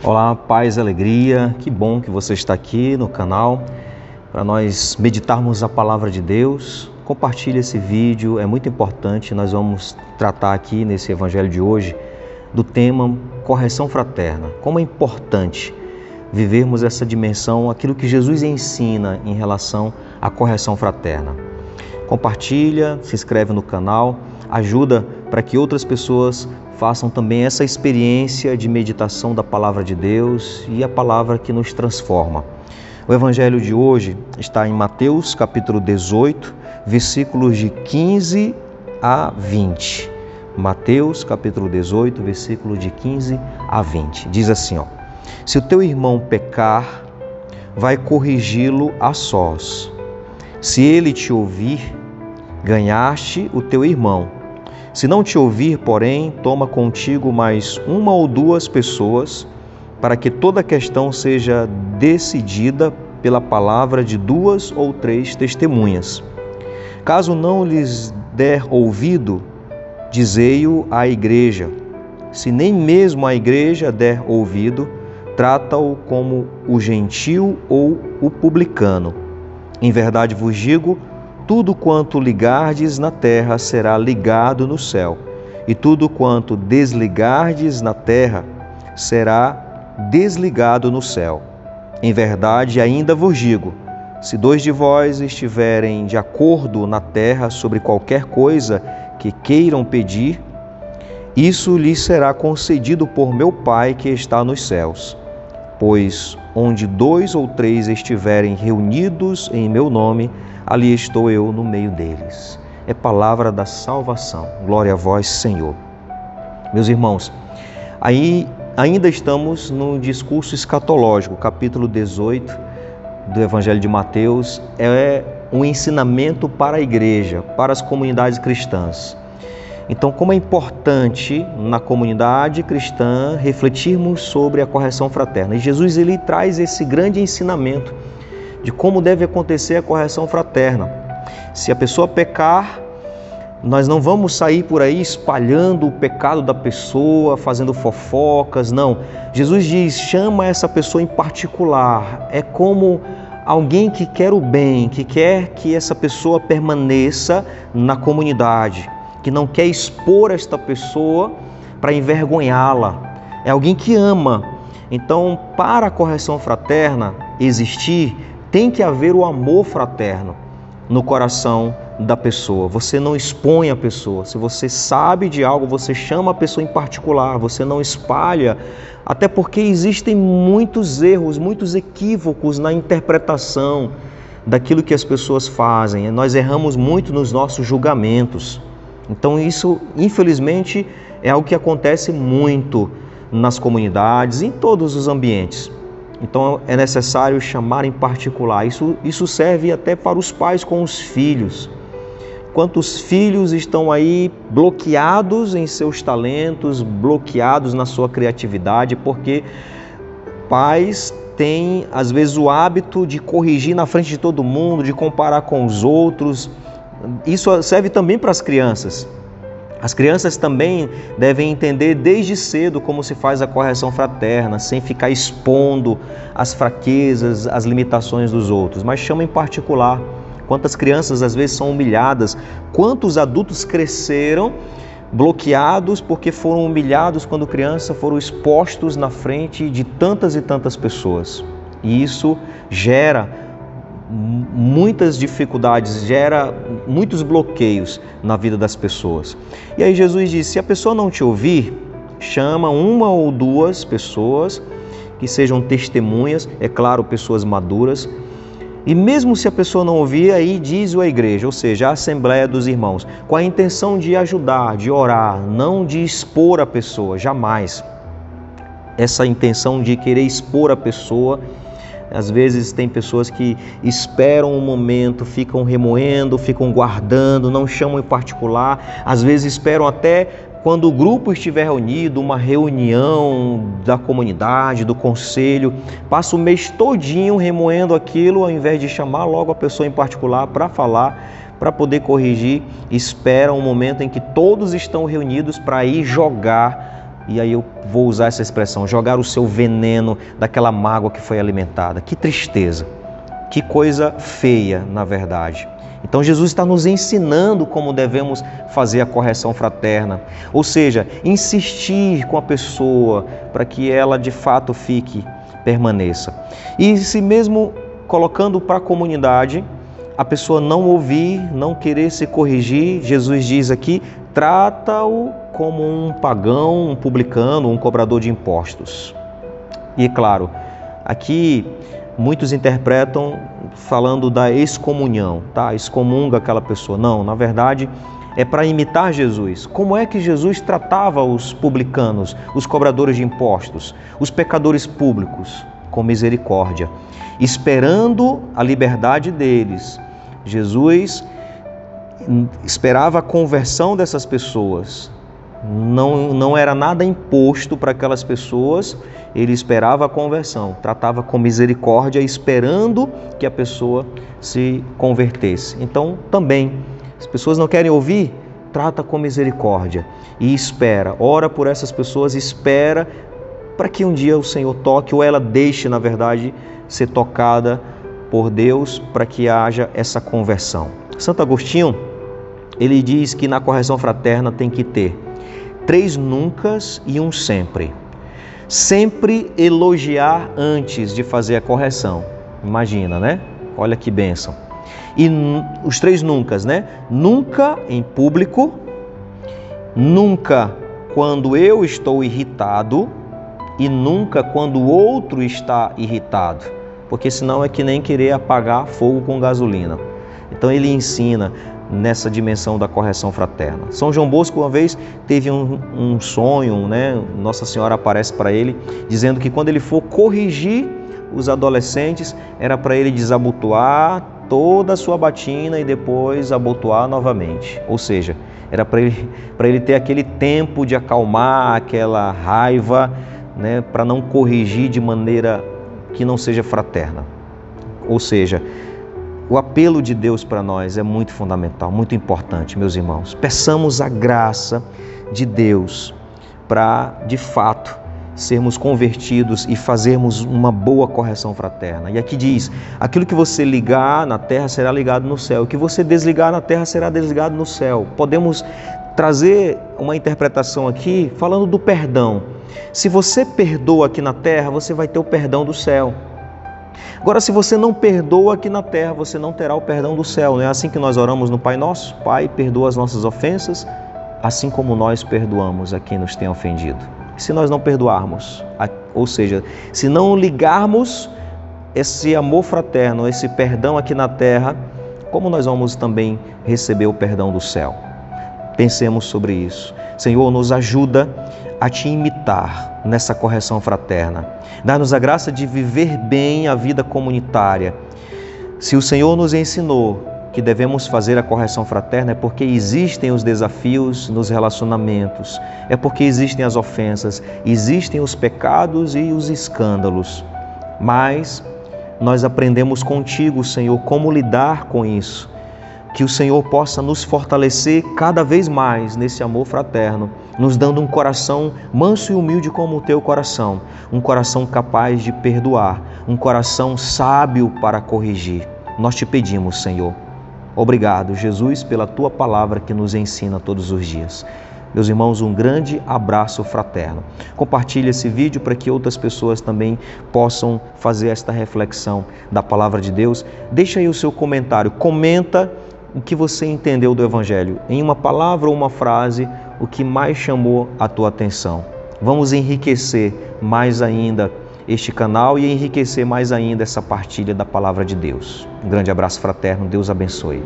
Olá, paz e alegria, que bom que você está aqui no canal para nós meditarmos a palavra de Deus. Compartilhe esse vídeo, é muito importante. Nós vamos tratar aqui nesse evangelho de hoje do tema correção fraterna. Como é importante vivermos essa dimensão, aquilo que Jesus ensina em relação à correção fraterna. Compartilha, se inscreve no canal, ajuda para que outras pessoas façam também essa experiência de meditação da palavra de Deus e a palavra que nos transforma. O evangelho de hoje está em Mateus capítulo 18, versículos de 15 a 20. Mateus capítulo 18, versículo de 15 a 20. Diz assim, se o teu irmão pecar, vai corrigi-lo a sós. Se ele te ouvir, ganhaste o teu irmão. Se não te ouvir, porém, toma contigo mais uma ou duas pessoas, para que toda a questão seja decidida pela palavra de duas ou três testemunhas. Caso não lhes der ouvido, dizei-o à igreja. Se nem mesmo a igreja der ouvido, trata-o como o gentil ou o publicano. Em verdade vos digo, tudo quanto ligardes na terra será ligado no céu, e tudo quanto desligardes na terra será desligado no céu. Em verdade, ainda vos digo, se dois de vós estiverem de acordo na terra sobre qualquer coisa que queiram pedir, isso lhes será concedido por meu Pai que está nos céus. Pois onde dois ou três estiverem reunidos em meu nome, ali estou eu no meio deles. É palavra da salvação. Glória a vós, Senhor. Meus irmãos, ainda estamos no discurso escatológico, capítulo 18 do Evangelho de Mateus. É um ensinamento para a igreja, para as comunidades cristãs. Então, como é importante na comunidade cristã refletirmos sobre a correção fraterna. E Jesus ele traz esse grande ensinamento de como deve acontecer a correção fraterna. Se a pessoa pecar, nós não vamos sair por aí espalhando o pecado da pessoa, fazendo fofocas, não. Jesus diz, chama essa pessoa em particular. É como alguém que quer o bem, que quer que essa pessoa permaneça na comunidade, que não quer expor esta pessoa para envergonhá-la. É alguém que ama. Então, para a correção fraterna existir, tem que haver o amor fraterno no coração da pessoa. Você não expõe a pessoa. Se você sabe de algo, você chama a pessoa em particular, você não espalha. Até porque existem muitos erros, muitos equívocos na interpretação daquilo que as pessoas fazem. Nós erramos muito nos nossos julgamentos. Então isso, infelizmente, é algo que acontece muito nas comunidades, em todos os ambientes. Então é necessário chamar em particular. Isso serve até para os pais com os filhos. Quantos filhos estão aí bloqueados em seus talentos, bloqueados na sua criatividade, porque pais têm, às vezes, o hábito de corrigir na frente de todo mundo, de comparar com os outros. Isso serve também para as crianças. As crianças também devem entender desde cedo como se faz a correção fraterna, sem ficar expondo as fraquezas, as limitações dos outros. Mas chama em particular. Quantas crianças às vezes são humilhadas, quantos adultos cresceram bloqueados porque foram humilhados quando criança, foram expostos na frente de tantas e tantas pessoas. E isso gera muitas dificuldades, gera muitos bloqueios na vida das pessoas. E aí Jesus diz, se a pessoa não te ouvir, chama uma ou duas pessoas que sejam testemunhas, é claro, pessoas maduras. E mesmo se a pessoa não ouvir, aí diz a igreja, ou seja, a Assembleia dos Irmãos, com a intenção de ajudar, de orar, não de expor a pessoa, jamais. Essa intenção de querer expor a pessoa. Às vezes tem pessoas que esperam um momento, ficam remoendo, ficam guardando, não chamam em particular. Às vezes esperam até quando o grupo estiver reunido, uma reunião da comunidade, do conselho, passa o mês todinho remoendo aquilo, ao invés de chamar logo a pessoa em particular para falar, para poder corrigir. Esperam um momento em que todos estão reunidos para ir jogar e aí eu vou usar essa expressão, jogar o seu veneno daquela mágoa que foi alimentada. Que tristeza, que coisa feia, na verdade. Então Jesus está nos ensinando como devemos fazer a correção fraterna, ou seja, insistir com a pessoa para que ela de fato permaneça. E se mesmo colocando para a comunidade, a pessoa não ouvir, não querer se corrigir, Jesus diz aqui, trata-o como um pagão, um publicano, um cobrador de impostos. E claro, aqui muitos interpretam falando da excomunhão, tá? Excomunga aquela pessoa. Não, na verdade é para imitar Jesus. Como é que Jesus tratava os publicanos, os cobradores de impostos, os pecadores públicos? Com misericórdia, esperando a liberdade deles. Jesus esperava a conversão dessas pessoas. Não era nada imposto para aquelas pessoas, ele esperava a conversão, tratava com misericórdia, esperando que a pessoa se convertesse. Então, também, as pessoas não querem ouvir, trata com misericórdia e espera, ora por essas pessoas, espera para que um dia o Senhor toque, ou ela deixe, na verdade, ser tocada por Deus, para que haja essa conversão. Santo Agostinho, ele diz que na correção fraterna tem que ter 3 nuncas e um sempre. Sempre elogiar antes de fazer a correção. Imagina, né? Olha que bênção. E os 3 nuncas, né? Nunca em público, nunca quando eu estou irritado e nunca quando o outro está irritado. Porque senão é que nem querer apagar fogo com gasolina. Então ele ensina nessa dimensão da correção fraterna. São João Bosco uma vez teve um sonho, né? Nossa Senhora aparece para ele dizendo que quando ele for corrigir os adolescentes, era para ele desabotoar toda a sua batina e depois abotoar novamente. Ou seja, era para ele ter aquele tempo de acalmar aquela raiva, né? Para não corrigir de maneira que não seja fraterna. Ou seja, o apelo de Deus para nós é muito fundamental, muito importante, meus irmãos. Peçamos a graça de Deus para, de fato, sermos convertidos e fazermos uma boa correção fraterna. E aqui diz, aquilo que você ligar na terra será ligado no céu, o que você desligar na terra será desligado no céu. Podemos trazer uma interpretação aqui falando do perdão. Se você perdoa aqui na terra, você vai ter o perdão do céu. Agora, se você não perdoa aqui na terra, você não terá o perdão do céu. Não é assim que nós oramos no Pai Nosso? Pai, perdoa as nossas ofensas, assim como nós perdoamos a quem nos tem ofendido. E se nós não perdoarmos, ou seja, se não ligarmos esse amor fraterno, esse perdão aqui na terra, como nós vamos também receber o perdão do céu? Pensemos sobre isso. Senhor, nos ajuda a te imitar nessa correção fraterna. Dá-nos a graça de viver bem a vida comunitária. Se o Senhor nos ensinou que devemos fazer a correção fraterna, é porque existem os desafios nos relacionamentos, é porque existem as ofensas, existem os pecados e os escândalos. Mas nós aprendemos contigo, Senhor, como lidar com isso. Que o Senhor possa nos fortalecer cada vez mais nesse amor fraterno, nos dando um coração manso e humilde como o teu coração, um coração capaz de perdoar, um coração sábio para corrigir. Nós te pedimos, Senhor. Obrigado, Jesus, pela tua palavra que nos ensina todos os dias. Meus irmãos, um grande abraço fraterno. Compartilhe esse vídeo para que outras pessoas também possam fazer esta reflexão da palavra de Deus. Deixa aí o seu comentário, comenta o que você entendeu do Evangelho, em uma palavra ou uma frase, o que mais chamou a tua atenção. Vamos enriquecer mais ainda este canal e enriquecer mais ainda essa partilha da palavra de Deus. Um grande abraço fraterno, Deus abençoe.